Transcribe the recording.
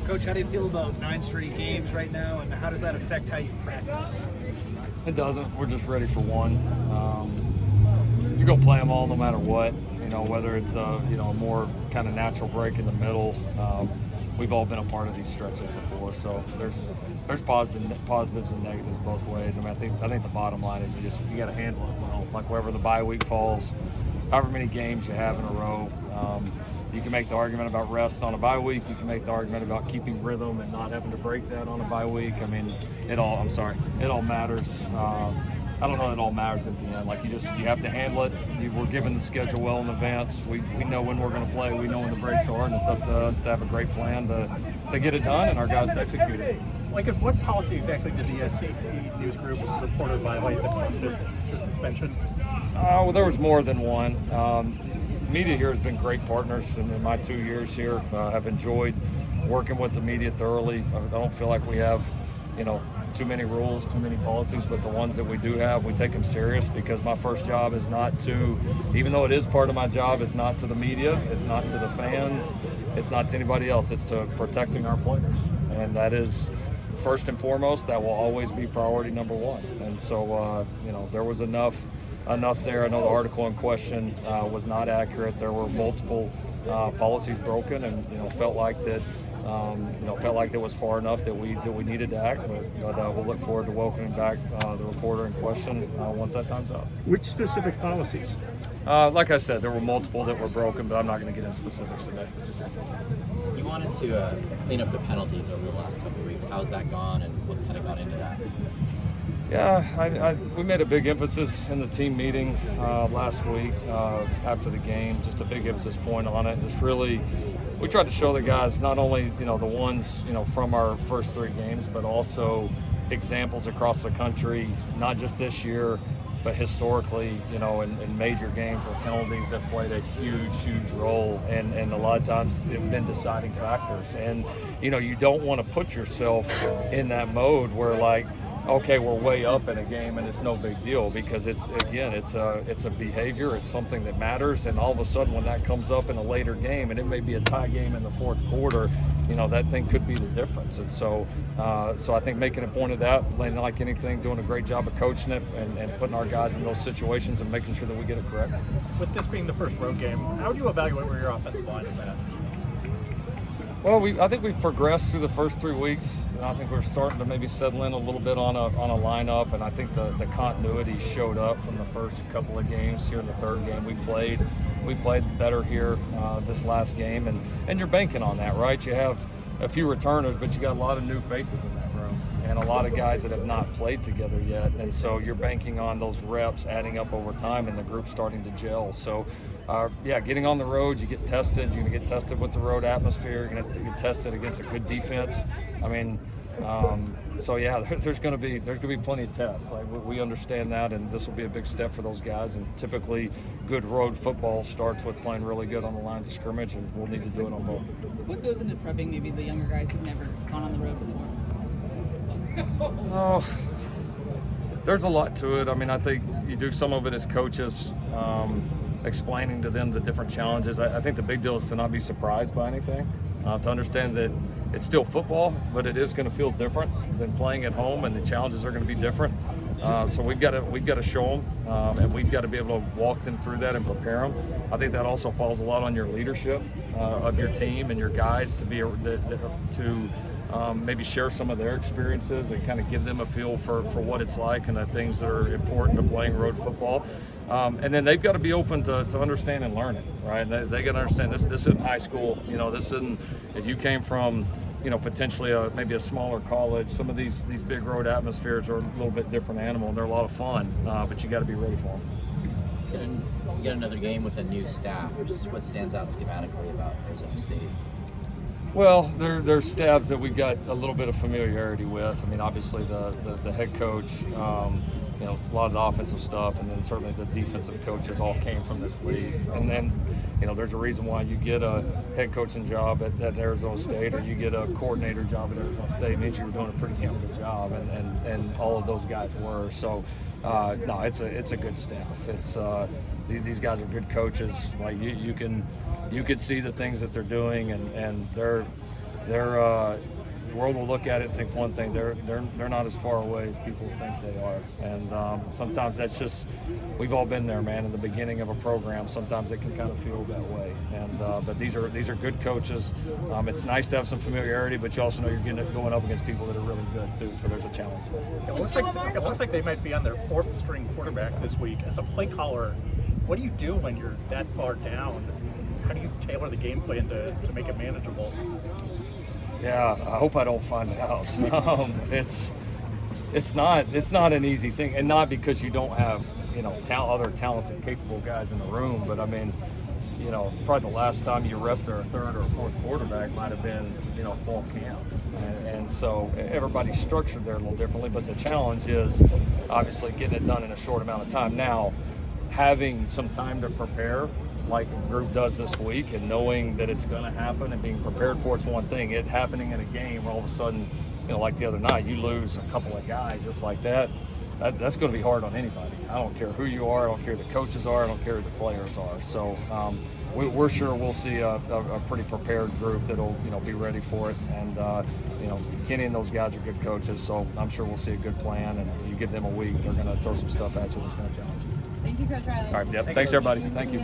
Coach, how do you feel about 9 straight games right now, and how does that affect how you practice? It doesn't. We're just ready for one. You're going to play them all no matter what, whether it's a more kind of natural break in the middle. We've all been a part of these stretches before, so there's positives and negatives both ways. I mean, I think the bottom line is you got to handle it well. Like wherever the bye week falls, however many games you have in a row. You can make the argument about rest on a bye week. You can make the argument about keeping rhythm and not having to break that on a bye week. I mean, it all matters. I don't know that it all matters at the end. Like you have to handle it. We're given the schedule well in advance. We know when we're going to play. We know when the breaks are, and it's up to us to have a great plan to get it done and our guys to execute it. Like, what policy exactly did the USC news group reporter violate the suspension? Well, there was more than one. Media here has been great partners in my 2 years here. I've enjoyed working with the media thoroughly. I don't feel like we have, too many rules, too many policies, but the ones that we do have, we take them serious because my first job is not to, even though it is part of my job, it's not to the media, it's not to the fans, it's not to anybody else, it's to protecting our players. And that is first and foremost, that will always be priority number one. And so, there was enough there. I know the article in question was not accurate. There were multiple policies broken, and felt like it was far enough that we needed to act. But we'll look forward to welcoming back the reporter in question once that time's up. Which specific policies? Like I said, there were multiple that were broken, but I'm not going to get into specifics today. You wanted to clean up the penalties over the last couple of weeks. How's that gone, and what's kind of gone into that? Yeah, we made a big emphasis in the team meeting last week after the game, just a big emphasis point on it. Just really, we tried to show the guys not only, the ones, from our first 3 games, but also examples across the country, not just this year, but historically, in major games where penalties have played a huge role, and a lot of times have been deciding factors. And, you don't want to put yourself in that mode where, like, okay, we're way up in a game and it's no big deal, because it's a behavior, it's something that matters, and all of a sudden when that comes up in a later game, and it may be a tie game in the fourth quarter, that thing could be the difference. And so I think making a point of that, like anything, doing a great job of coaching it and putting our guys in those situations and making sure that we get it correct. With this being the first road game, how do you evaluate where your offensive line is at? Well, I think we've progressed through the first 3 weeks, and I think we're starting to maybe settle in a little bit on a lineup, and I think the continuity showed up from the first couple of games. Here in the third game we played better here this last game, and you're banking on that, right? You have a few returners, but you got a lot of new faces in that room and a lot of guys that have not played together yet, and so you're banking on those reps adding up over time and the group starting to gel. So getting on the road, you get tested. You're going to get tested with the road atmosphere. You're going to get tested against a good defense. I mean, there's going to be plenty of tests. Like we understand that, and this will be a big step for those guys. And typically, good road football starts with playing really good on the lines of scrimmage, and we'll need to do it on both. What goes into prepping maybe the younger guys who've never gone on the road before? Oh, there's a lot to it. I mean, I think you do some of it as coaches. Explaining to them the different challenges. I think the big deal is to not be surprised by anything, to understand that it's still football, but it is going to feel different than playing at home, and the challenges are going to be different. So we've got to show them, and we've got to be able to walk them through that and prepare them. I think that also falls a lot on your leadership of your team and your guys to be maybe share some of their experiences and kind of give them a feel for what it's like and the things that are important to playing road football. And then they've got to be open to understand and learn it, right? They got to understand this isn't high school. This isn't, if you came from, potentially maybe a smaller college, some of these big road atmospheres are a little bit different animal, and they're a lot of fun, but you got to be ready for them. You got another game with a new staff. Just what stands out schematically about Arizona State? Well, there's staffs that we've got a little bit of familiarity with. I mean, obviously the head coach, a lot of the offensive stuff, and then certainly the defensive coaches all came from this league. And then, there's a reason why you get a head coaching job at Arizona State, or you get a coordinator job at Arizona State. It means you were doing a pretty damn good job, and all of those guys were. So, no, it's a good staff. It's these guys are good coaches. Like you can see the things that they're doing, and they're the world will look at it and think one thing. They're not as far away as people think they are, and sometimes that's just, we've all been there, man. In the beginning of a program, sometimes it can kind of feel that way. And but these are good coaches. It's nice to have some familiarity, but you also know you're going up against people that are really good too. So there's a challenge. It looks like they might be on their fourth string quarterback this week. As a play caller, what do you do when you're that far down? How do you tailor the game plan to make it manageable? Yeah, I hope I don't find out. It's not an easy thing, and not because you don't have other talented, capable guys in the room. But I mean, probably the last time you repped their third or fourth quarterback might have been fall camp, and so everybody's structured there a little differently. But the challenge is obviously getting it done in a short amount of time. Now, having some time to prepare, like a group does this week, and knowing that it's going to happen and being prepared for it's one thing. It happening in a game, all of a sudden, like the other night, you lose a couple of guys just like that. That's going to be hard on anybody. I don't care who you are. I don't care who the coaches are. I don't care who the players are. So we're sure we'll see a pretty prepared group that'll be ready for it. And Kenny and those guys are good coaches, so I'm sure we'll see a good plan. And you give them a week, they're going to throw some stuff at you that's going to challenge you. Thank you, Coach Riley. All right, yep. Thanks, everybody. Thank you.